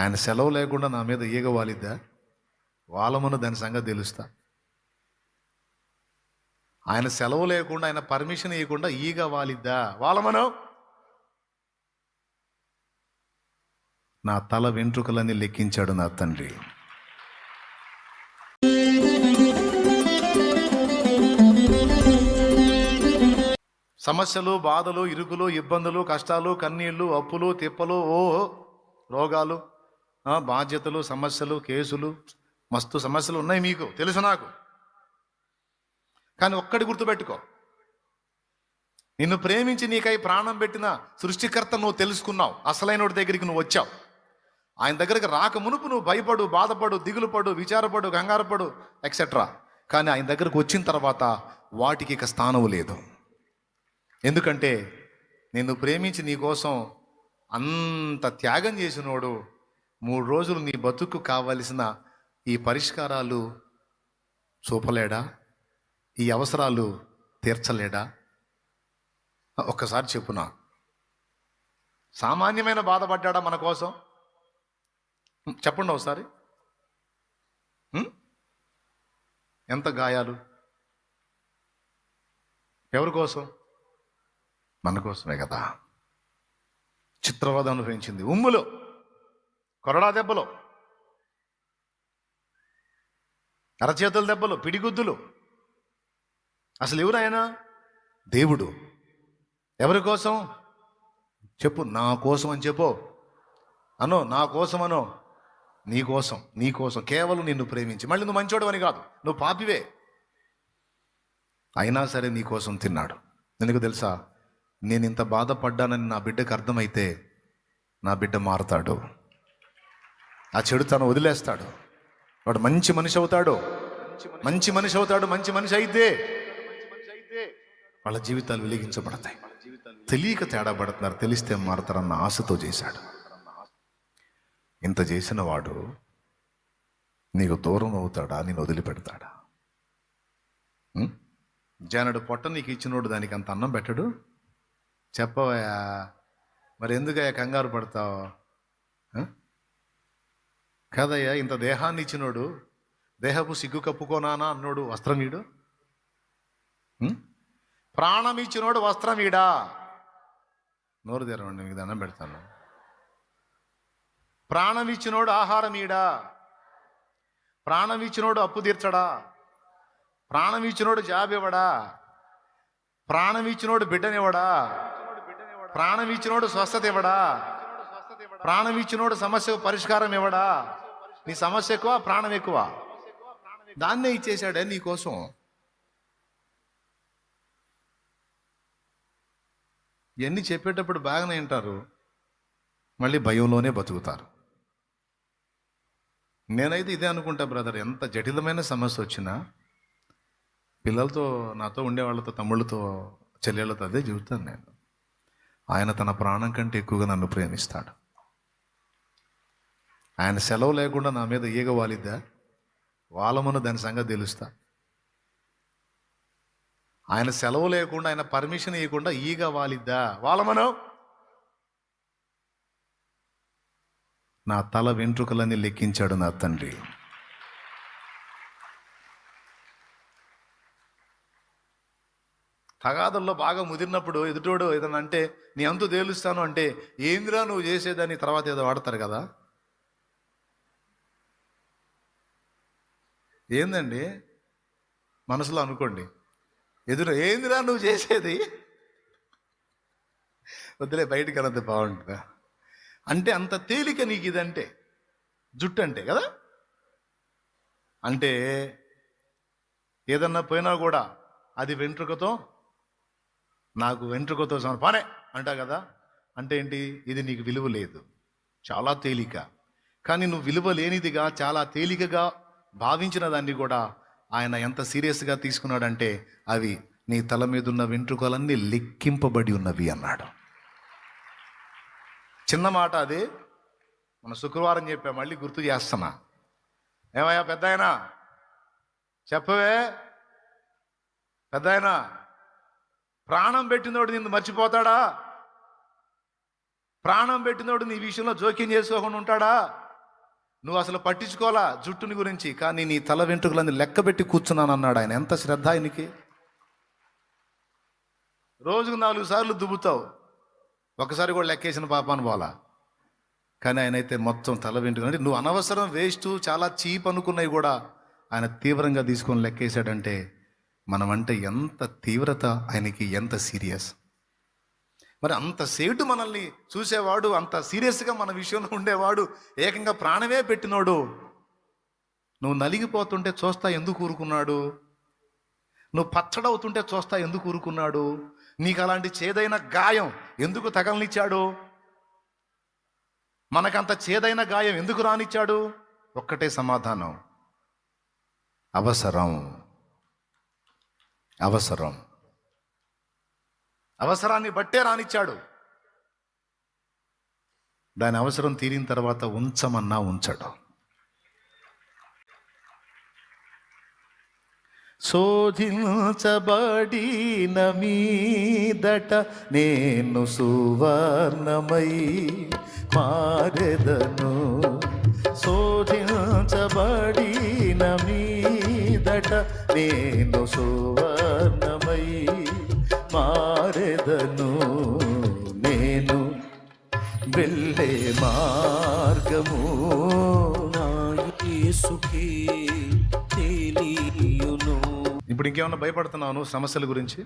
ఆయన సెలవు లేకుండా నా మీద ఈగ వాలిద్దా? వాలమను దాని సంగతి తెలుస్తా. ఆయన సెలవు లేకుండా, ఆయన పర్మిషన్ ఇవ్వకుండా ఈగ వాలిద్దా? వాలమను. నా తల వెంట్రుకలన్నీ లెక్కించాడు నా తండ్రి. సమస్యలు, బాధలు, ఇరుకులు, ఇబ్బందులు, కష్టాలు, కన్నీళ్లు, అప్పులు, తిప్పలు, రోగాలు, బాధ్యతలు, సమస్యలు, కేసులు, మస్తు సమస్యలు ఉన్నాయి మీకు తెలుసు నాకు. కానీ ఒక్కటి గుర్తుపెట్టుకో, నిన్ను ప్రేమించి నీకై ప్రాణం పెట్టిన సృష్టికర్త నువ్వు తెలుసుకున్నావు. అసలైనోడి దగ్గరికి నువ్వు వచ్చావు. ఆయన దగ్గరికి రాక మునుపు నువ్వు భయపడు, బాధపడు, దిగులు పడు, విచారపడు, కంగారపడు ఎక్సెట్రా. కానీ ఆయన దగ్గరకు వచ్చిన తర్వాత వాటికి ఇక స్థానం లేదు. ఎందుకంటే నిన్ను ప్రేమించి నీ కోసం అంత త్యాగం చేసినోడు 3 రోజులు నీ బతుకు కావలసిన ఈ పరిష్కారాలు చూపలేడా? ఈ అవసరాలు తీర్చలేడా? ఒక్కసారి చెప్పునా, సామాన్యమైన బాధపడ్డా మన కోసం? చెప్పండి ఒకసారి. ఎంత గాయాలు? ఎవరి కోసం? మన కోసమే కదా. చిత్రవద అనుభవించింది, ఉమ్ములు, కొరడా దెబ్బలు, అరచేతుల దెబ్బలు, పిడిగుద్దులు. అసలు ఎవరు ఆయన? దేవుడు. ఎవరి కోసం? చెప్పు. నా కోసం అని చెప్పు. అనో, నా కోసం అనో. నీ కోసం కేవలం నిన్ను ప్రేమించి. మళ్ళీ నువ్వు మంచోడు అని కాదు, నువ్వు పాపివే, అయినా సరే నీ కోసం తిన్నాడు. ఎందుకు తెలుసా? నేను ఇంత బాధపడ్డానని నా బిడ్డకు అర్థమైతే నా బిడ్డ మారుతాడు, ఆ చెడుతనం వదిలేస్తాడు, వాడు మంచి మనిషి అవుతాడు. మంచి మనిషి అయితే వాళ్ళ జీవితాలు వెలిగించబడతాయి. తెలియక తేడా పడుతున్నారు, తెలిస్తే మారుతారన్న ఆశతో చేశాడు. ఇంత చేసిన వాడు నీకు దూరం అవుతాడా? నేను వదిలిపెడతాడా? జానడు పొట్ట నీకు ఇచ్చినోడు దానికి అంత అన్నం పెట్టడు? చెప్పవయ్యా, మరి ఎందుకయ్యా కంగారు పడతావు? కదయ్యా, ఇంత దేహాన్ని ఇచ్చినోడు దేహపు సిగ్గు కప్పుకోనానా అన్నోడు వస్త్రం వీడు? ప్రాణం ఇచ్చినోడు వస్త్రం వీడా? నోరు తెరవండి, మీకు దండం పెడతాను. ప్రాణం ఇచ్చినోడు ఆహారం ఈడా? ప్రాణం ఇచ్చినోడు అప్పు తీర్చడా? ప్రాణం ఇచ్చినోడు జాబ్ ఇవ్వడా? ప్రాణం ఇచ్చినోడు బిడ్డనివ్వడా? ప్రాణం ఇచ్చినోడు స్వస్థత ఇవ్వడా? ప్రాణం ఇచ్చినోడు సమస్యకు పరిష్కారం ఇవ్వడా? నీ సమస్య ఎక్కువ, ప్రాణం ఎక్కువ. దాన్నే ఇచ్చేశాడే నీ కోసం. ఇవన్నీ చెప్పేటప్పుడు బాగానే వింటారు, మళ్ళీ భయంలోనే బతుకుతారు. నేనైతే ఇదే అనుకుంటా బ్రదర్, ఎంత జటిలమైన సమస్య వచ్చినా పిల్లలతో, నాతో ఉండే వాళ్ళతో, తమ్ముళ్ళతో, చెల్లెళ్ళతో అదే చెబుతాను నేను. ఆయన తన ప్రాణం కంటే ఎక్కువగా నన్ను ప్రేమిస్తాడు. ఆయన సెలవు లేకుండా నా మీద ఈగ వాలిద్దా? వాలమను దాని సంగతి తెలుస్తా. ఆయన సెలవు లేకుండా, ఆయన పర్మిషన్ ఇవ్వకుండా ఈగ వాలిద్దా? వాలమను. నా తల వెంట్రుకలన్నీ లెక్కించాడు నా తండ్రి. తగాదల్లో బాగా ముదిరినప్పుడు ఎదుటోడు ఏదన్నా అంటే నీ అంతు తేలుస్తాను అంటే, ఏందిరా నువ్వు చేసేదని తర్వాత ఏదో వాడతారు కదా. ఏందండి మనసులో అనుకోండి, ఎదురు ఏందిరా నువ్వు చేసేది, వద్దులే బయటికి అన్నది బాగుంటుందా అంటే, అంత తేలిక నీకు ఇదంటే, జుట్టు అంటే కదా. అంటే ఏదన్నా పోయినా కూడా అది వెంట్రుకతో, నాకు వెంట్రుకతో పనే అంటా కదా. అంటే ఏంటి? ఇది నీకు విలువ లేదు, చాలా తేలిక. కానీ నువ్వు విలువ లేనిదిగా, చాలా తేలికగా భావించిన దాన్ని కూడా ఆయన ఎంత సీరియస్గా తీసుకున్నాడంటే, అవి నీ తల మీద ఉన్న వెంట్రుకలన్నీ లెక్కింపబడి ఉన్నవి అన్నాడు. చిన్న మాట అది, మన శుక్రవారం చెప్పా, మళ్ళీ గుర్తు చేస్తున్నా. ఏమయ్యా పెద్దాయనా, చెప్పవే పెద్దాయనా, ప్రాణం పెట్టినోడు నిన్ను మర్చిపోతాడా? ప్రాణం పెట్టినోడు నీ విషయంలో జోక్యం చేసుకోకుండా ఉంటాడా? నువ్వు అసలు పట్టించుకోవాలా జుట్టుని గురించి, కానీ నీ తల వెంట్రుకలన్నీ లెక్కబెట్టి కూర్చున్నాను అన్నాడు ఆయన. ఎంత శ్రద్ధ ఆయనకి. రోజుకు 4 సార్లు దుబ్బుతావు, ఒకసారి కూడా లెక్కేసిన పాపాను పోలా. కానీ ఆయన అయితే మొత్తం తల వెంట్రుకలు, అంటే నువ్వు అనవసరం వేస్ట్ చాలా చీప్ అనుకున్నవి కూడా ఆయన తీవ్రంగా తీసుకొని లెక్కేశాడంటే మనమంటే ఎంత తీవ్రత ఆయనకి, ఎంత సీరియస్. మరి అంత సేటు మనల్ని చూసేవాడు, అంత సీరియస్గా మన విషయంలో ఉండేవాడు, ఏకంగా ప్రాణమే పెట్టినోడు నువ్వు నలిగిపోతుంటే చూస్తా ఎందుకు ఊరుకున్నాడు? నువ్వు పచ్చడవుతుంటే చూస్తా ఎందుకు ఊరుకున్నాడు? నీకు అలాంటి చేదైన గాయం ఎందుకు తగలనిచ్చాడు? మనకంత చేదైన గాయం ఎందుకు రానిచ్చాడు? ఒక్కటే సమాధానం, అవసరం. అవసరం, అవసరాన్ని బట్టే రానిచ్చాడు. దాని అవసరం తీరిన తర్వాత ఉంచమన్నా ఉంచడు. శోధించబడిన మీదట నేను సువర్ణమై మారెదను. శోధించబడిన మీదట నేను సువర్ణమై మారెదను. నేను వెళ్ళే మార్గము నా యేసుకే తెలియును. ఇప్పుడు ఇంకేమన్నా భయపడుతున్నాను సమస్యల గురించి?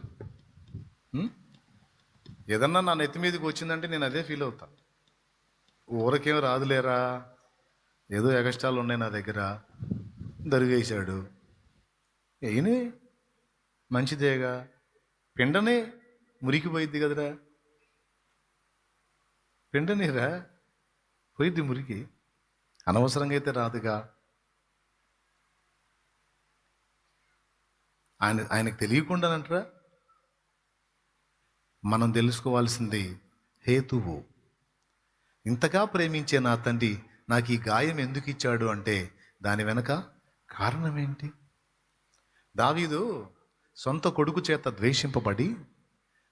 ఏదన్నా నా నెత్తి మీదకి వచ్చిందంటే నేను అదే ఫీల్ అవుతా. ఊరకేం రాదులేరా, ఏదో ఎగస్ట్రాలు ఉన్నాయి నా దగ్గర, దరివేశాడు, అయినే మంచిదేగా, పిండనే మురికిపోయిద్ది కదరా, పిండనేరా పోయిద్ది మురికి, అనవసరంగా అయితే రాదుగా. ఆయనకు తెలియకుండానంటారా? మనం తెలుసుకోవాల్సింది హేతువు. ఇంతగా ప్రేమించే నా తండ్రి నాకు ఈ గాయం ఎందుకు ఇచ్చాడు అంటే దాని వెనక కారణం ఏంటి? దావీదు సొంత కొడుకు చేత ద్వేషింపబడి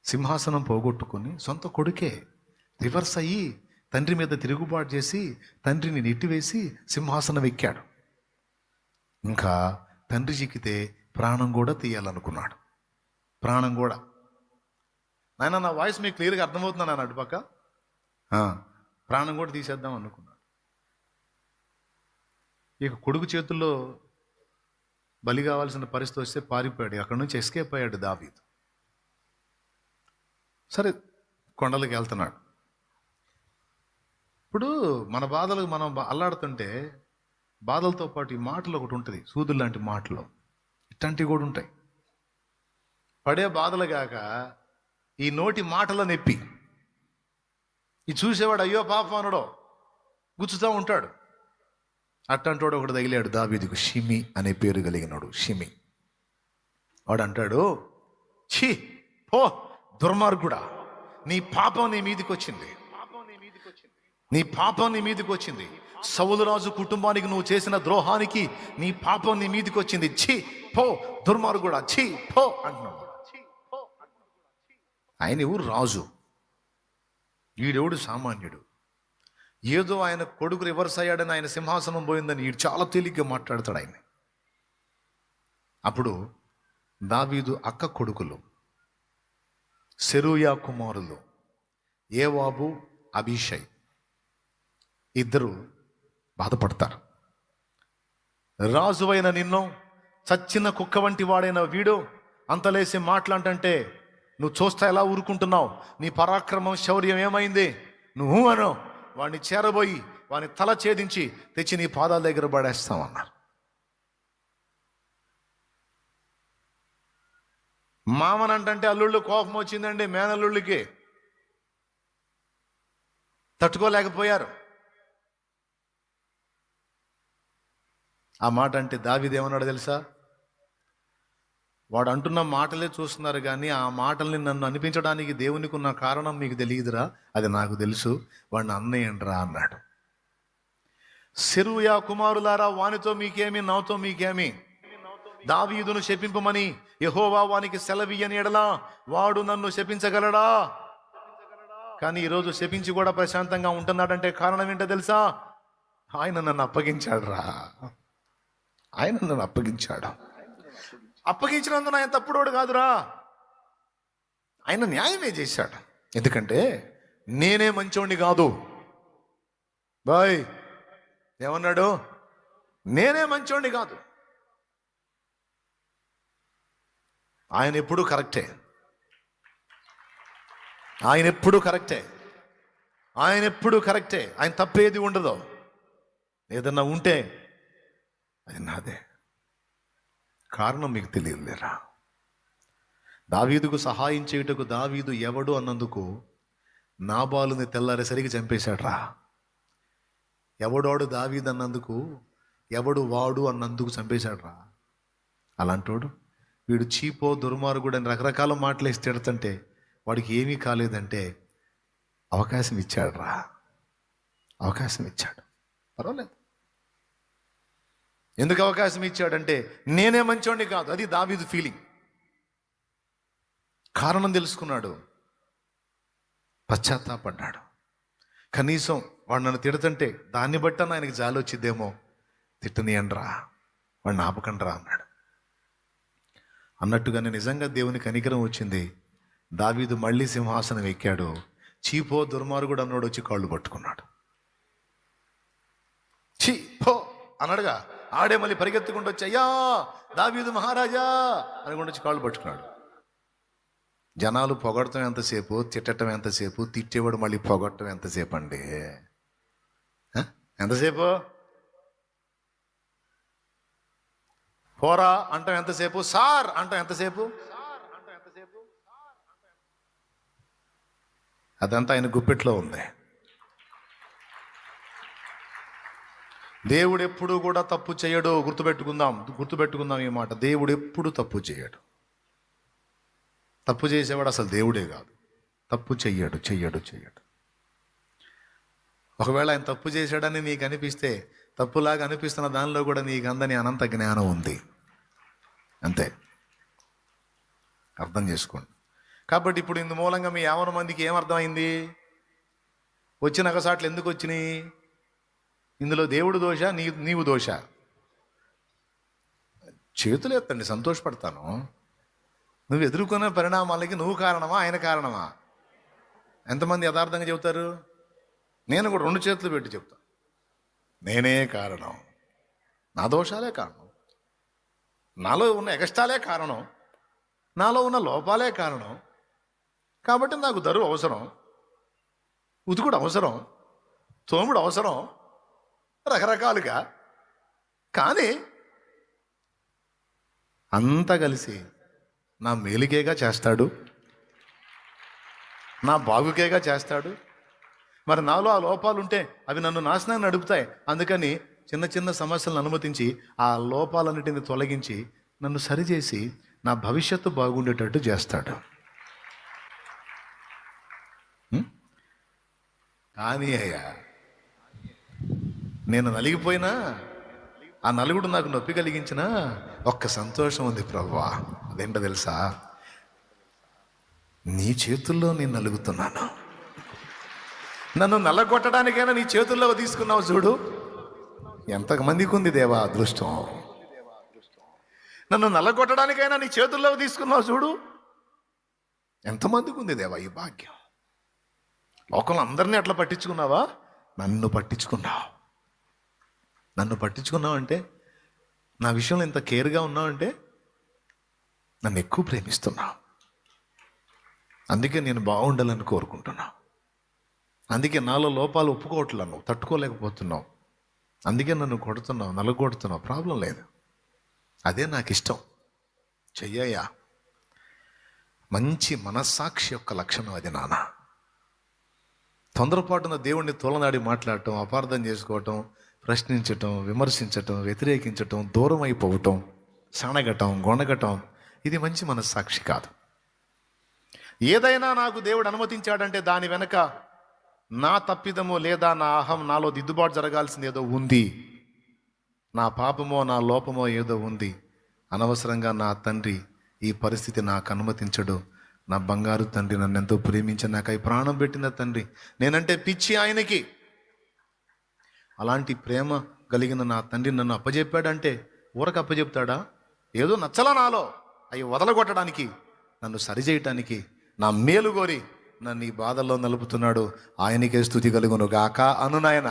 సింహాసనం పోగొట్టుకుని, సొంత కొడుకే రివర్స్ అయ్యి తండ్రి మీద తిరుగుబాటు చేసి తండ్రిని నెట్టివేసి సింహాసనం ఎక్కాడు. ఇంకా తండ్రి చిక్కితే ప్రాణం కూడా తీయాలనుకున్నాడు. ప్రాణం కూడా. నాయన నా వాయిస్ మీకు క్లియర్గా అర్థమవుతుందా? నాన్న అటుపక్క ప్రాణం కూడా తీసేద్దాం అనుకున్నాడు. ఇక కొడుకు చేతుల్లో బలి కావాల్సిన పరిస్థితి వస్తే పారిపోయాడు. అక్కడి నుంచి ఎస్కేప్ అయ్యాడు దావీదు. సరే, కొండలకు వెళ్తున్నాడు. ఇప్పుడు మన బాధలకు మనం అల్లాడుతుంటే బాధలతో పాటు ఈ మాటలు ఒకటి ఉంటుంది, సూదులు లాంటి మాటలు ఇట్లాంటివి కూడా ఉంటాయి. పడే బాధలు కాక ఈ నోటి మాటల నొప్పి, ఈ చూసేవాడు అయ్యో పాపం అనడో గుచ్చుతూ ఉంటాడు. అట్టంటోడు ఒకటి తగిలాడు దావీదుకు, షిమి అనే పేరు కలిగినాడు. షిమి వాడు అంటాడు, ఛీ పో దుర్మార్గుడా, నీ పాపం నీ మీదకి వచ్చింది, నీ పాపం నీ మీదకి వచ్చింది. సౌలు రాజు కుటుంబానికి నువ్వు చేసిన ద్రోహానికి నీ పాపం నీ మీదకి వచ్చింది. ఛీ పో దుర్మార్గుడా, ఛీ పో అంటున్నాడు. ఆయన ఎవరు? రాజు. వీడెవడు? సామాన్యుడు. ఏదో ఆయన కొడుకు రివర్స్ అయ్యాడని, ఆయన సింహాసనం పోయిందని వీడు చాలా తేలిగ్గా మాట్లాడతాడు ఆయన. అప్పుడు దావీదు అక్క కొడుకులు సెరూయా కుమారులు యోవాబు, అబీషై ఇద్దరు బాధపడతారు. రాజువైన నిన్ను చచ్చిన కుక్క వంటి వాడైన వీడు అంతలేసి మాట్లాడంటే నువ్వు చూస్తా ఎలా ఊరుకుంటున్నావు? నీ పరాక్రమం శౌర్యం ఏమైంది? నువ్వు అను వాడిని చేరబోయి వాడిని తల ఛేదించి తెచ్చి నీ పాదాల దగ్గర పడేస్తామన్నారు. మామనంటే అల్లుళ్ళు కోపం వచ్చిందండి, మేనల్లుళ్ళకి తట్టుకోలేకపోయారు. ఆ మాట అంటే దావీదు ఏమన్నాడు తెలుసా? వాడు అంటున్న మాటలే చూస్తున్నారు కానీ ఆ మాటల్ని నన్ను అనిపించడానికి దేవునికి ఉన్న కారణం మీకు తెలియదురా, అది నాకు తెలుసు, వాడిని అన్నయ్యండ్రా అన్నాడు. సెరూయా కుమారులారా, వానితో మీకేమి, నాతో మీకేమి? దావీదును శపింపమని యెహోవా వానికి సెలవియ్యని ఎడలా వాడు నన్ను శపించగలడా? కానీ ఈరోజు శపించి కూడా ప్రశాంతంగా ఉంటున్నాడంటే కారణం ఏంటో తెలుసా? ఆయన నన్ను అప్పగించాడు రా, ఆయన నన్ను అప్పగించాడు. అప్పగించినందున ఆయన తప్పుడోడు కాదురా, ఆయన న్యాయమే చేశాడు. ఎందుకంటే నేనే మంచోడిని కాదు. బాయ్ ఏమన్నాడు? నేనే మంచోడిని కాదు. ఆయన ఎప్పుడూ కరెక్టే, ఆయన ఎప్పుడూ కరెక్టే, ఆయన ఎప్పుడూ కరెక్టే. ఆయన తప్పేది ఉండదు. ఏదన్నా ఉంటే అది నాదే. కారణం మీకు తెలియలేరా? దావీదుకు సహాయం చేయుటకు దావీదు ఎవడు అన్నందుకు నాబాలుని తెల్లారేసరికి చంపేశాడు రా. ఎవడోడు దావీదు అన్నందుకు, ఎవడు వాడు అన్నందుకు చంపేశాడు రా. అలాంటోడు వీడు చీపో దుర్మార్గుడు అని రకరకాల మాటలు వేసి తిడుతుంటే వాడికి ఏమీ కాలేదంటే అవకాశం ఇచ్చాడు రా, అవకాశం ఇచ్చాడు. పర్వాలేదు. ఎందుకు అవకాశం ఇచ్చాడంటే నేనే మంచోడిని కాదు, అది దావీదు ఫీలింగ్. కారణం తెలుసుకున్నాడు, పశ్చాత్తాపడ్డాడు. కనీసం వాడు నన్ను తిడుతుంటే దాన్ని బట్టి ఆయనకి జాలి వచ్చిద్దేమో, తిట్టనియండ్రా, వాడిని ఆపకండ్రా అన్నాడు. అన్నట్టుగానే నిజంగా దేవుని కనికరం వచ్చింది. దావీదు మళ్ళీ సింహాసనం ఎక్కాడు. చీపో దుర్మార్గుడు అన్నోడు వచ్చి కాళ్ళు పట్టుకున్నాడు. చీ పో అన్నాడుగా. ఆడే మళ్ళీ పరిగెత్తుకుంటూ వచ్చి అయ్యా దావీదు మహారాజా అనుకుంటూ వచ్చి కాళ్ళు పట్టుకున్నాడు. జనాలు పొగడటం ఎంతసేపు, తిట్టడం ఎంతసేపు, తిట్టేవాడు మళ్ళీ పొగడటం ఎంతసేపు అండి? ఎంతసేపు? పోరా అంటాం ఎంతసేపు, సార్ అంటాం ఎంతసేపు. అదంతా ఆయన గుప్పెట్లో ఉంది. దేవుడు ఎప్పుడు కూడా తప్పు చేయడు. గుర్తుపెట్టుకుందాం ఈ మాట. దేవుడు ఎప్పుడు తప్పు చేయడు. తప్పు చేసేవాడు అసలు దేవుడే కాదు. తప్పు చెయ్యడు. ఒకవేళ ఆయన తప్పు చేశాడని నీకు అనిపిస్తే, తప్పులాగా అనిపిస్తున్న దానిలో కూడా నీకు అందని అనంత జ్ఞానం ఉంది. అంతే, అర్థం చేసుకోండి. కాబట్టి ఇప్పుడు ఇందు మూలంగా మీ 50 మందికి ఏమర్థమైంది? వచ్చిన అగసాట్లు ఎందుకు వచ్చినాయి? ఇందులో దేవుడు దోష, నీవు దోష? చేతులు ఎత్తండి, సంతోషపడతాను. నువ్వు ఎదుర్కొన్న పరిణామాలకి నువ్వు కారణమా, ఆయన కారణమా? ఎంతమంది యథార్థంగా చెబుతారు? నేను కూడా 2 చేతులు పెట్టి చెప్తాను, నేనే కారణం, నా దోషాలే కారణం, నాలో ఉన్న ఎగస్టాలే కారణం, నాలో ఉన్న లోపాలే కారణం. కాబట్టి నాకు దరువు అవసరం, ఉతుకుడు అవసరం, తోముడు అవసరం, రకరకాలుగా. కానీ అంతా కలిసి నా మేలుకేగా చేస్తాడు, నా బాగుకేగా చేస్తాడు. మరి నాలో ఆ లోపాలు ఉంటే అవి నన్ను నాశనాన్ని నడుపుతాయి. అందుకని చిన్న చిన్న సమస్యలను అనుమతించి ఆ లోపాలన్నిటిని తొలగించి నన్ను సరిచేసి నా భవిష్యత్తు బాగుండేటట్టు చేస్తాడు. కానీ అయ్యా, నేను నలిగిపోయినా, ఆ నలుగుడు నాకు నొప్పి కలిగించినా ఒక్క సంతోషం ఉంది ప్రభువా. అదేంటో తెలుసా? నీ చేతుల్లో నేను నలుగుతున్నాను. నన్ను నల్లగొట్టడానికైనా నీ చేతుల్లో తీసుకున్నావు చూడు. ఎంతమందికి ఉంది దేవా అదృష్టం. నన్ను నల్లగొట్టడానికైనా నీ చేతుల్లో తీసుకున్నావు చూడు. ఎంతమందికి ఉంది దేవా ఈ భాగ్యం. లోకంలో అందరినీ అట్లా పట్టించుకున్నావా? నన్ను పట్టించుకున్నావు. నన్ను పట్టించుకున్నావు అంటే, నా విషయంలో ఇంత కేర్గా ఉన్నావు అంటే నన్ను ఎక్కువ ప్రేమిస్తున్నావు. అందుకే నేను బాగుండాలని కోరుకుంటున్నావు. అందుకే నాలో లోపాలు ఒప్పుకోవట్లేదు, నువ్వు తట్టుకోలేకపోతున్నావు. అందుకే నన్ను కొడుతున్నావు, నలుగొడుతున్నావు. ప్రాబ్లం లేదు, అదే నాకు ఇష్టం. చెయ్యయ్యా. మంచి మనస్సాక్షి యొక్క లక్షణం అది నాన్న. తొందరపాటున దేవుణ్ణి తోలనాడి మాట్లాడటం, అపార్థం చేసుకోవటం, ప్రశ్నించటం, విమర్శించటం, వ్యతిరేకించటం, దూరం అయిపోవటం, సనగటం, గొనగటం, ఇది మంచి మనస్సాక్షి కాదు. ఏదైనా నాకు దేవుడు అనుమతించాడంటే దాని వెనక నా తప్పిదమో లేదా నా అహం, నాలో దిద్దుబాటు జరగాల్సింది ఏదో ఉంది. నా పాపమో నా లోపమో ఏదో ఉంది. అనవసరంగా నా తండ్రి ఈ పరిస్థితి నాకు అనుమతించడు. నా బంగారు తండ్రి నన్ను ఎంతో ప్రేమించి నాకై ప్రాణం పెట్టిన తండ్రి. నేనంటే పిచ్చి ఆయనకి. అలాంటి ప్రేమ కలిగిన నా తండ్రి నన్ను అప్పజెప్పాడంటే ఊరకు అప్పజెప్తాడా? ఏదో నచ్చలా నాలో అవి వదలగొట్టడానికి, నన్ను సరిచేయటానికి, నా మేలు కోరి నన్ను ఈ బాధల్లో నలుపుతున్నాడు. ఆయనకే స్తుతి కలుగును గాక. అను నాయన,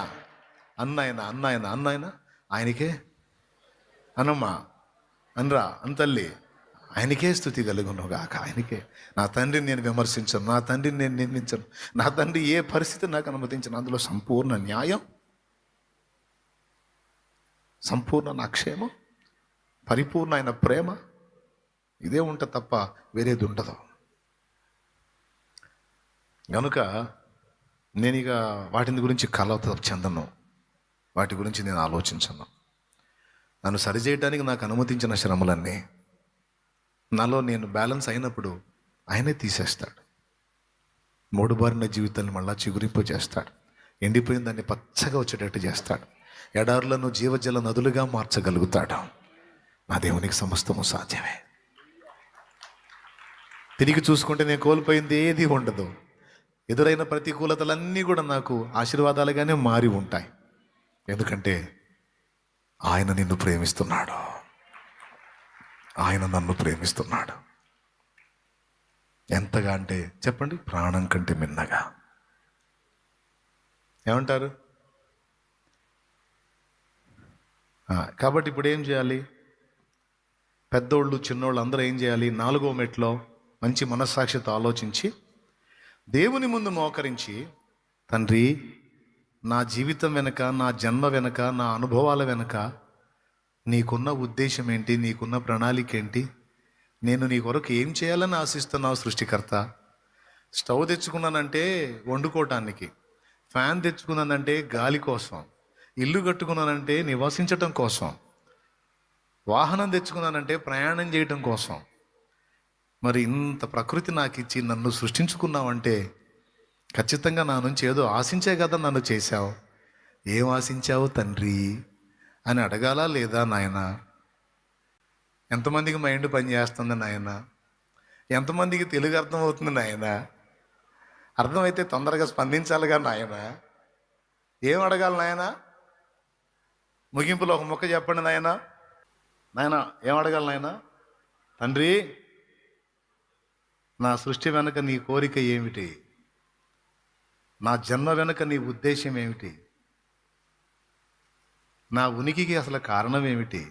అన్నాయన, అన్నాయన, అన్నాయన, ఆయనకే అనమ్మా, అనరా, అంతల్లి, ఆయనకే స్తుతి కలుగును గాక. ఆయనకే. నా తండ్రిని నేను విమర్శించను, నా తండ్రిని నేను నిందించను, నా తండ్రి ఏ పరిస్థితి నాకు అనుమతించను. అందులో సంపూర్ణ న్యాయం, సంపూర్ణ నా క్షేమం, పరిపూర్ణ ఆయన ప్రేమ ఇదే ఉంటుంది తప్ప వేరేది ఉండదు. కనుక నేను ఇక వాటిని గురించి కలత చెందను, వాటి గురించి నేను ఆలోచించను. నన్ను సరిచేయడానికి నాకు అనుమతించిన శ్రమలన్నీ నాలో నేను బ్యాలెన్స్ అయినప్పుడు ఆయనే తీసేస్తాడు. మూడుబారిన జీవితాన్ని మళ్ళా చిగురింపు చేస్తాడు. ఎండిపోయిన దాన్ని పచ్చగా వచ్చేటట్టు చేస్తాడు. ఎడారులను జీవజల నదులుగా మార్చగలుగుతాడు. నా దేవునికి సమస్తము సాధ్యమే. తిరిగి చూసుకుంటే నేను కోల్పోయింది ఏది ఉండదు. ఎదురైన ప్రతికూలతలన్నీ కూడా నాకు ఆశీర్వాదాలుగానే మారి ఉంటాయి. ఎందుకంటే ఆయన నిన్ను ప్రేమిస్తున్నాడు, ఆయన నన్ను ప్రేమిస్తున్నాడు. ఎంతగా అంటే చెప్పండి, ప్రాణం కంటే మిన్నగా. ఏమంటారు? కాబట్టి ఇప్పుడు ఏం చేయాలి? పెద్దోళ్ళు చిన్నోళ్ళు అందరూ ఏం చేయాలి? 4వ మెట్లో మంచి మనస్సాక్షితో ఆలోచించి దేవుని ముందు మోకరించి, తండ్రి, నా జీవితం వెనక, నా జన్మ వెనక, నా అనుభవాల వెనక నీకున్న ఉద్దేశం ఏంటి? నీకున్న ప్రణాళిక ఏంటి? నేను నీ కొరకు ఏం చేయాలని ఆశిస్తున్నావు సృష్టికర్త? స్టవ్ తెచ్చుకున్నానంటే వండుకోవటానికి, ఫ్యాన్ తెచ్చుకున్నానంటే గాలి కోసం, ఇల్లు కట్టుకున్నానంటే నివసించటం కోసం, వాహనం తెచ్చుకున్నానంటే ప్రయాణం చేయటం కోసం. మరి ఇంత ప్రకృతి నాకు ఇచ్చి నన్ను సృష్టించుకున్నావంటే ఖచ్చితంగా నా నుంచి ఏదో ఆశించే కదా నన్ను చేశావు. ఏం ఆశించావు తండ్రి అని అడగాలా లేదా నాయన? ఎంతమందికి మైండ్ పనిచేస్తుంది నాయన? ఎంతమందికి తెలుగు అర్థమవుతుంది నాయన? అర్థమైతే తొందరగా స్పందించాలిగా నాయన. ఏం అడగాలి నాయన? ముగింపులో ఒక మొక్క చెప్పండి నాయన. నాయన ఏం అడగాలి నాయన? తండ్రి, నా సృష్టి వెనుక నీ కోరిక ఏమిటి? నా జన్మ వెనుక నీ ఉద్దేశం ఏమిటి? నా ఉనికికి అసలు కారణం ఏమిటి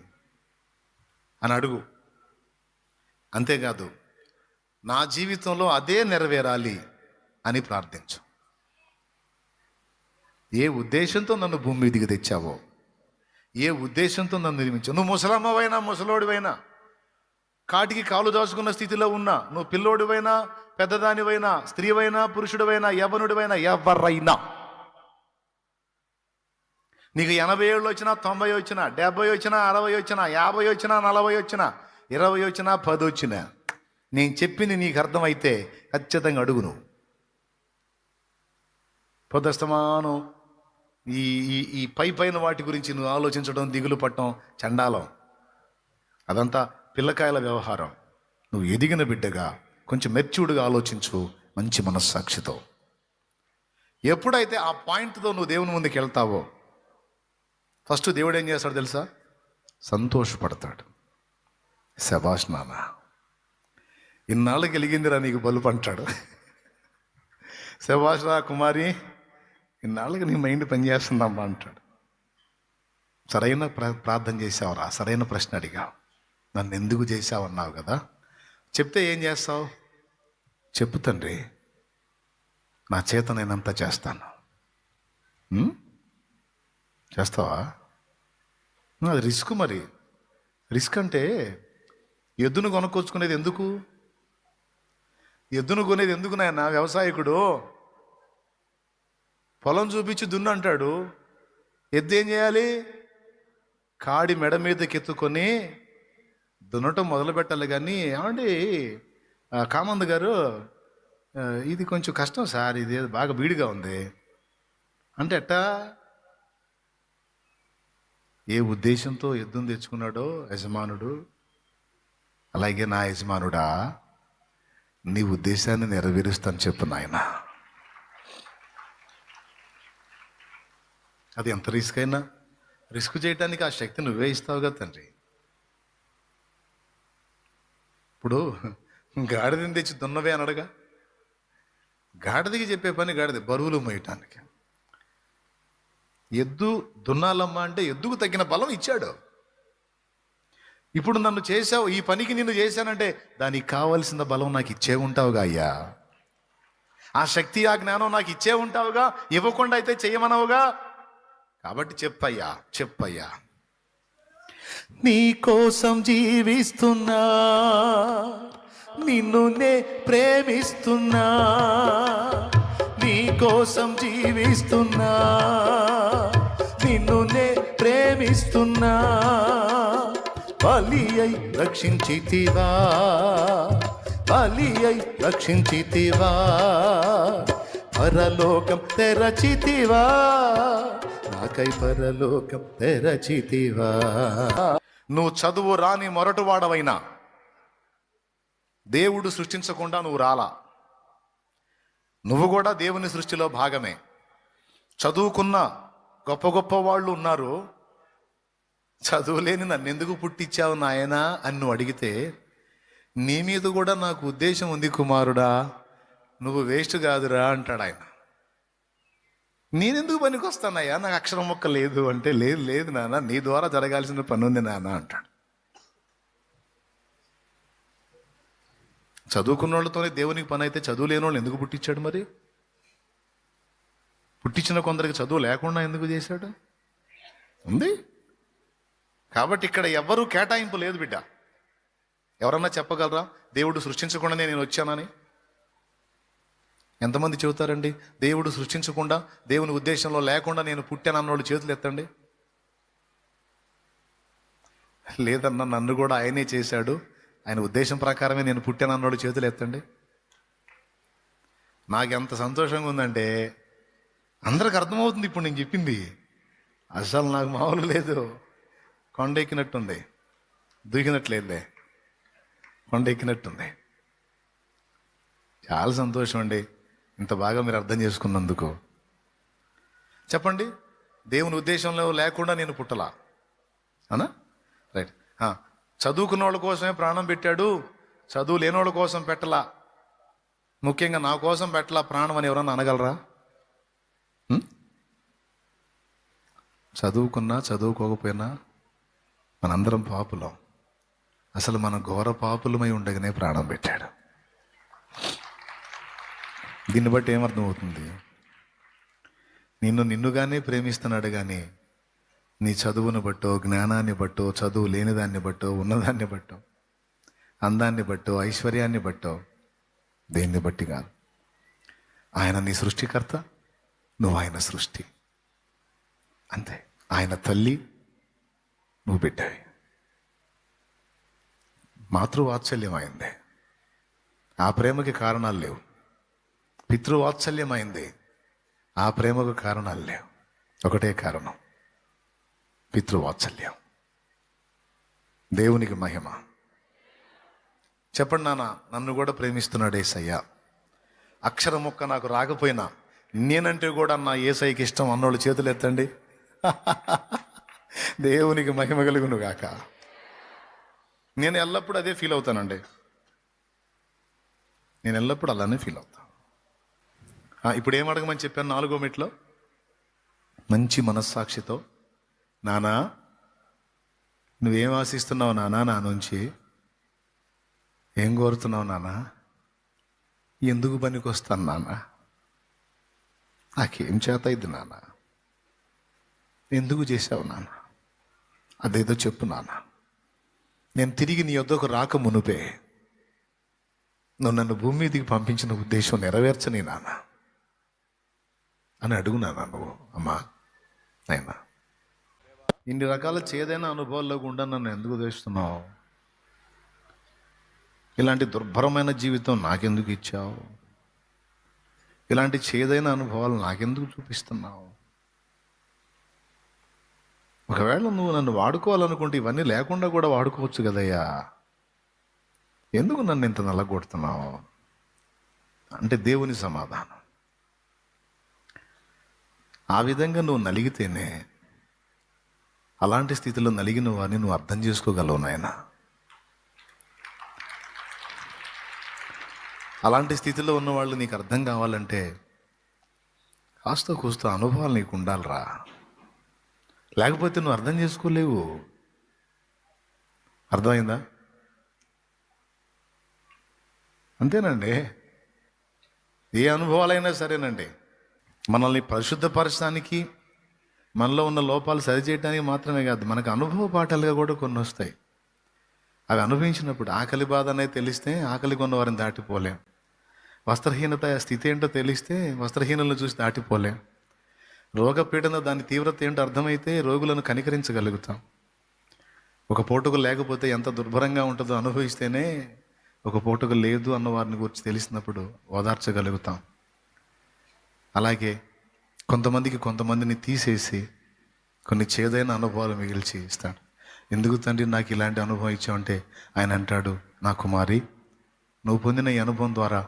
అని అడుగు. అంతేకాదు, నా జీవితంలో అదే నెరవేరాలి అని ప్రార్థించు. ఏ ఉద్దేశంతో నన్ను భూమి మీదికి తెచ్చావో, ఏ ఉద్దేశంతో నన్ను నిర్మించావు? నువ్వు ముసలమ్మవైనా ముసలోడివైనా, కాటికి కాలు దాచుకున్న స్థితిలో ఉన్నా, నువ్వు పిల్లోడివైనా పెద్దదానివైనా, స్త్రీవైనా పురుషుడివైనా యవ్వనుడివైనా, ఎవరైనా, నీకు 80 ఏళ్ళు వచ్చినా, 90 వచ్చినా, 70 వచ్చినా, 60 వచ్చినా, 50 వచ్చినా, 40 వచ్చినా, 20 వచ్చినా, 10 వచ్చినా, నేను చెప్పింది నీకు అర్థమైతే ఖచ్చితంగా అడుగు. నువ్వు పొద్దుస్తమానం ఈ ఈ పైన వాటి గురించి నువ్వు ఆలోచించడం, దిగులు పట్టడం చండాలం. అదంతా పిల్లకాయల వ్యవహారం. నువ్వు ఎదిగిన బిడ్డగా కొంచెం మెచ్యూర్డ్గా ఆలోచించు, మంచి మనస్సాక్షితో. ఎప్పుడైతే ఆ పాయింట్తో నువ్వు దేవుని ముందుకు వెళ్తావో, ఫస్ట్ దేవుడు ఏం చేస్తాడు తెలుసా? సంతోషపడతాడు. శభాష్ నాన్న, ఇన్నాళ్ళకి వెలిగిందిరా నీకు బలుపు అంటాడు. శభాష్ రా కుమారి, ఇన్నాళ్ళకి నీ మైండ్ పనిచేస్తుందమ్మా అంటాడు. సరైన ప్రార్థన చేసావురా, సరైన ప్రశ్న అడిగావు, నన్ను ఎందుకు చేసావు అన్నావు కదా. చెప్తే ఏం చేస్తావు? చెప్పు తండ్రి, నా చేత నేనంతా చేస్తాను. చేస్తావా? అది రిస్క్. మరి రిస్క్ అంటే ఎద్దును కొనుక్కొచ్చుకునేది ఎందుకు? ఎద్దును కొనేది ఎందుకు నాయన? వ్యవసాయకుడు పొలం చూపించి దున్ను అంటాడు. ఎద్దు ఏం చేయాలి? కాడి మెడ మీదకి ఎత్తుకొని దున్నటం మొదలు పెట్టాలి. కానీ ఏమండి కామంద్ గారు, ఇది కొంచెం కష్టం సార్, ఇది బాగా బీడిగా ఉంది అంటే ఎట్టా? ఏ ఉద్దేశంతో ఎద్దును తెచ్చుకున్నాడో యజమానుడు, అలాగే నా యజమానుడా, నీ ఉద్దేశాన్ని నెరవేరుస్తాను చెప్పు నాయన. అది ఎంత రిస్క్ అయినా రిస్క్ చేయడానికి ఆ శక్తి నువ్వే ఇస్తావు కదా తండ్రి. ఇప్పుడు గాడిదని తెచ్చి దున్నవే అనడుగా. గాడిదకి చెప్పే పని గాడిద బరువులు మోయటానికి. ఎద్దు దున్నాలమ్మా అంటే ఎద్దుకు తగిన బలం ఇచ్చాడు. ఇప్పుడు నన్ను చేశావు, ఈ పనికి నిన్ను చేశానంటే దానికి కావలసిన బలం నాకు ఇచ్చే ఉంటావుగా అయ్యా. ఆ శక్తి ఆ జ్ఞానం నాకు ఇచ్చే ఉంటావుగా, ఇవ్వకుండా అయితే చెయ్యమనవుగా. కాబట్టి చెప్పయ్యా నీ కోసం జీవిస్తున్నా, నిన్ను నే ప్రేమిస్తున్నా, నీ కోసం జీవిస్తున్నా, నిన్ను నే ప్రేమిస్తున్నా, బలి అయి రక్షించితివా, బలి అయి రక్షించితివా, పరలోకం తెరచితివా, నాకై పరలోకం తెరచితివా. నువ్వు చదువు రాని మొరటు వాడవైనా దేవుడు సృష్టించకుండా నువ్వు రాలా. నువ్వు కూడా దేవుని సృష్టిలో భాగమే. చదువుకున్న గొప్ప గొప్ప వాళ్ళు ఉన్నారు. చదువులేని నన్ను ఎందుకు పుట్టించావు నాయనా అని నువ్వు అడిగితే, నీ మీద కూడా నాకు ఉద్దేశం ఉంది కుమారుడా, నువ్వు వేస్ట్ కాదురా అంటాడు ఆయన. నేనెందుకు పనికి వస్తానయ్యా, నాకు అక్షరం మొక్క లేదు అంటే, లేదు నాన్న, నీ ద్వారా జరగాల్సిన పని ఉంది నాన్న అంటాడు. చదువుకున్న వాళ్ళతోనే దేవునికి పని అయితే చదువు లేని వాళ్ళు ఎందుకు పుట్టించాడు మరి? పుట్టించిన కొందరికి చదువు లేకుండా ఎందుకు చేశాడు? ఉంది కాబట్టి ఇక్కడ ఎవ్వరూ కేటాయింపు లేదు బిడ్డ. ఎవరన్నా చెప్పగలరా దేవుడు సృష్టించకుండానే నేను వచ్చానని? ఎంతమంది చెబుతారండి దేవుడు సృష్టించకుండా, దేవుని ఉద్దేశంలో లేకుండా నేను పుట్టాను అన్నోళ్ళు చేతులు ఎత్తండి. లేదన్నా నన్ను కూడా ఆయనే చేశాడు, ఆయన ఉద్దేశం ప్రకారమే నేను పుట్టాను అన్నోళ్ళు చేతులు ఎత్తండి. నాకు ఎంత సంతోషంగా ఉందంటే అందరికి అర్థమవుతుంది ఇప్పుడు నేను చెప్పింది. అసలు నాకు మామూలు లేదు, కొండ ఎక్కినట్టుంది, దూకినట్లేదులే, కొండ ఎక్కినట్టుంది. చాలా సంతోషం అండి ఇంత బాగా మీరు అర్థం చేసుకున్నందుకు. చెప్పండి, దేవుని ఉద్దేశంలో లేకుండా నేను పుట్టలా అనా? రైట్. చదువుకున్న వాళ్ళ కోసమే ప్రాణం పెట్టాడు, చదువు లేని వాళ్ళ కోసం పెట్టలా, ముఖ్యంగా నా కోసం పెట్టలా ప్రాణం అని ఎవరన్నా అనగలరా? చదువుకున్నా చదువుకోకపోయినా మనందరం పాపులం. అసలు మన ఘోర పాపులమై ఉండగానే ప్రాణం పెట్టాడు. దీన్ని బట్టి ఏమర్థమవుతుంది? నిన్నుగానే ప్రేమిస్తున్నాడు కానీ నీ చదువును బట్టో, జ్ఞానాన్ని బట్టో, చదువు లేని దాన్ని బట్టో, ఉన్నదాన్ని బట్టో, అందాన్ని బట్టో, ఐశ్వర్యాన్ని బట్టో, దేన్ని బట్టి కాదు. ఆయన నీ సృష్టికర్త, నువ్వు ఆయన సృష్టి, అంతే. ఆయన తల్లి, నువ్వు బిడ్డవి. మాతృవాత్సల్యం అయింది, ఆ ప్రేమకి కారణాలు లేవు. పితృవాత్సల్యం అయింది, ఆ ప్రేమకు కారణాలు లేవు. ఒకటే కారణం, పితృవాత్సల్యం. దేవునికి మహిమ. చెప్పండి నాన్న, నన్ను కూడా ప్రేమిస్తున్నాడు యేసయ్య. అక్షరం మొక్క నాకు రాకపోయినా నేనంటే కూడా నా యేసయ్యకి ఇష్టం అన్నోళ్ళు చేతులు ఎత్తండి. దేవునికి మహిమ కలుగును గాక. నేను ఎల్లప్పుడూ అదే ఫీల్ అవుతానండి, నేను ఎల్లప్పుడూ అలానే ఫీల్ అవుతాను. ఇప్పుడు ఏం అడగమని చెప్పాను 4వ మెట్లో? మంచి మనస్సాక్షితో, నానా నువ్వేం ఆశిస్తున్నావు నానా నా నుంచి, ఏం కోరుతున్నావు నానా, ఎందుకు పనికి వస్తాను నాన్న, నాకేం చేత ఇది నాన్న, ఎందుకు చేశావు నాన్న, అదేదో చెప్పు నాన్న, నేను తిరిగి నీ వద్దకు రాక మునుపే నువ్వు నన్ను భూమి మీదకి పంపించిన ఉద్దేశం నెరవేర్చని నాన్న అని అడుగునానా నువ్వు. అమ్మా నాయనా, ఇన్ని రకాల చేదైన అనుభవాల్లో గుండా నన్ను ఎందుకు తెస్తున్నావు? ఇలాంటి దుర్భరమైన జీవితం నాకెందుకు ఇచ్చావు? ఇలాంటి చేదైన అనుభవాలు నాకెందుకు చూపిస్తున్నావు? ఒకవేళ నువ్వు నన్ను వాడుకోవాలనుకుంటే ఇవన్నీ లేకుండా కూడా వాడుకోవచ్చు కదయ్యా, ఎందుకు నన్ను ఇంత నల్లగొడుతున్నావు అంటే దేవుని సమాధానం. ఆ విధంగా నువ్వు నలిగితేనే, అలాంటి స్థితిలో నలిగిన వారిని నువ్వు అర్థం చేసుకోగలవు నాయన. అలాంటి స్థితిలో ఉన్నవాళ్ళు నీకు అర్థం కావాలంటే కాస్త కూస్త అనుభవాలు నీకు ఉండాలిరా. లేకపోతే నువ్వు అర్థం చేసుకోలేవు. అర్థమైందా? అంతేనండి. ఏ అనుభవాలైనా సరేనండి, మనల్ని పరిశుద్ధపరచడానికి, మనలో ఉన్న లోపాలు సరిచేయడానికి మాత్రమే కాదు, మనకు అనుభవ పాఠాలుగా కూడా కొన్ని వస్తాయి. అవి అనుభవించినప్పుడు ఆకలి బాధ అనేది తెలిస్తే ఆకలి కొన్న వారిని దాటిపోలేం. వస్త్రహీనత స్థితి ఏంటో తెలిస్తే వస్త్రహీనులను చూసి దాటిపోలేం. రోగపీడన దాని తీవ్రత ఏంటో అర్థమైతే రోగులను కనికరించగలుగుతాం. ఒక పూటకు లేకపోతే ఎంత దుర్భరంగా ఉంటుందో అనుభవిస్తేనే ఒక పూటకు లేదు అన్న వారిని గురించి తెలిసినప్పుడు ఓదార్చగలుగుతాం. అలాగే కొంతమందిని తీసేసి కొన్ని చేదైన అనుభవాలు మిగిల్చి ఇస్తాడు. ఎందుకు తండ్రి నాకు ఇలాంటి అనుభవం ఇచ్చావంటే ఆయన అంటాడు, నా కుమారి, నువ్వు పొందిన ఈ అనుభవం ద్వారా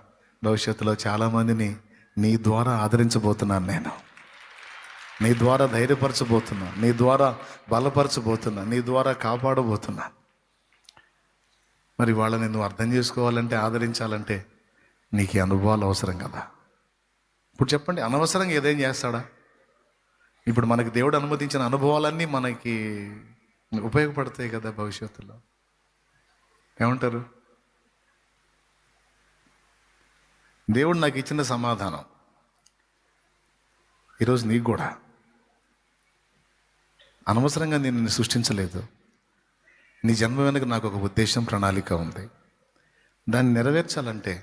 భవిష్యత్తులో చాలామందిని నీ ద్వారా ఆదరించబోతున్నాను. నేను నీ ద్వారా ధైర్యపరచబోతున్నా, నీ ద్వారా బలపరచబోతున్నా, నీ ద్వారా కాపాడబోతున్నా. మరి వాళ్ళని నువ్వు అర్థం చేసుకోవాలంటే, ఆదరించాలంటే నీకు ఈ అనుభవాలు అవసరం కదా. ఇప్పుడు చెప్పండి, అనవసరంగా ఏదేం చేస్తాడా? ఇప్పుడు మనకి దేవుడు అనుమతించిన అనుభవాలన్నీ మనకి ఉపయోగపడతాయి కదా భవిష్యత్తులో. ఏమంటారు? దేవుడు నాకు ఇచ్చిన సమాధానం ఈరోజు నీకు కూడా. అనవసరంగా నేను నిన్ను సృష్టించలేదు. నీ జన్మ వెనుక నాకు ఒక ఉద్దేశం, ప్రణాళిక ఉంది. దాన్ని నెరవేర్చాలంటే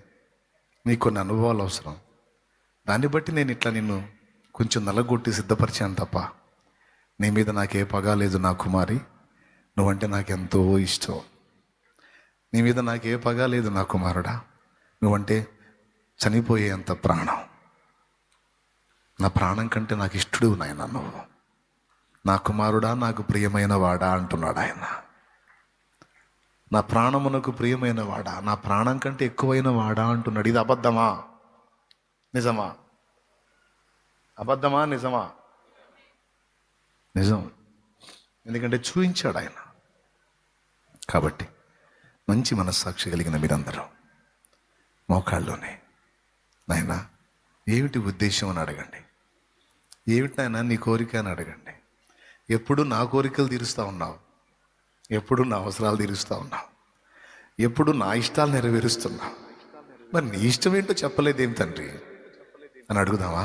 నీకు కొన్ని అనుభవాలు అవసరం. దాన్ని బట్టి నేను ఇట్లా నిన్ను కొంచెం నలగొట్టి సిద్ధపరిచాను తప్ప నీ మీద నాకే పగ లేదు. నా కుమారి, నువ్వంటే నాకెంతో ఇష్టం. నీ మీద నాకే పగ లేదు నా కుమారుడా, నువ్వంటే చనిపోయేంత ప్రాణం. నా ప్రాణం కంటే నాకు ఇష్టడు నాయన నువ్వు. నా కుమారుడా, నాకు ప్రియమైన వాడా అంటున్నాడు ఆయన. నా ప్రాణమునకు ప్రియమైన వాడా, నా ప్రాణం కంటే ఎక్కువైన వాడా అంటున్నాడు. ఇది అబద్ధమా నిజమా? అబద్ధమా నిజమా? నిజం. ఎందుకంటే చూపించాడు ఆయన. కాబట్టి మంచి మనస్సాక్షి కలిగిన మీరందరూ మోకాళ్ళలోనే, నాయన ఏమిటి ఉద్దేశం అని అడగండి. ఏమిటి నాయన నీ కోరిక అని అడగండి. ఎప్పుడు నా కోరికలు తీరుస్తూ ఉన్నావు, ఎప్పుడు నా అవసరాలు తీరుస్తూ ఉన్నావు, ఎప్పుడు నా ఇష్టాలు నెరవేరుస్తున్నావు. మరి నీ ఇష్టం ఏంటో చెప్పలేదేం తండ్రి అని అడుగుదామా?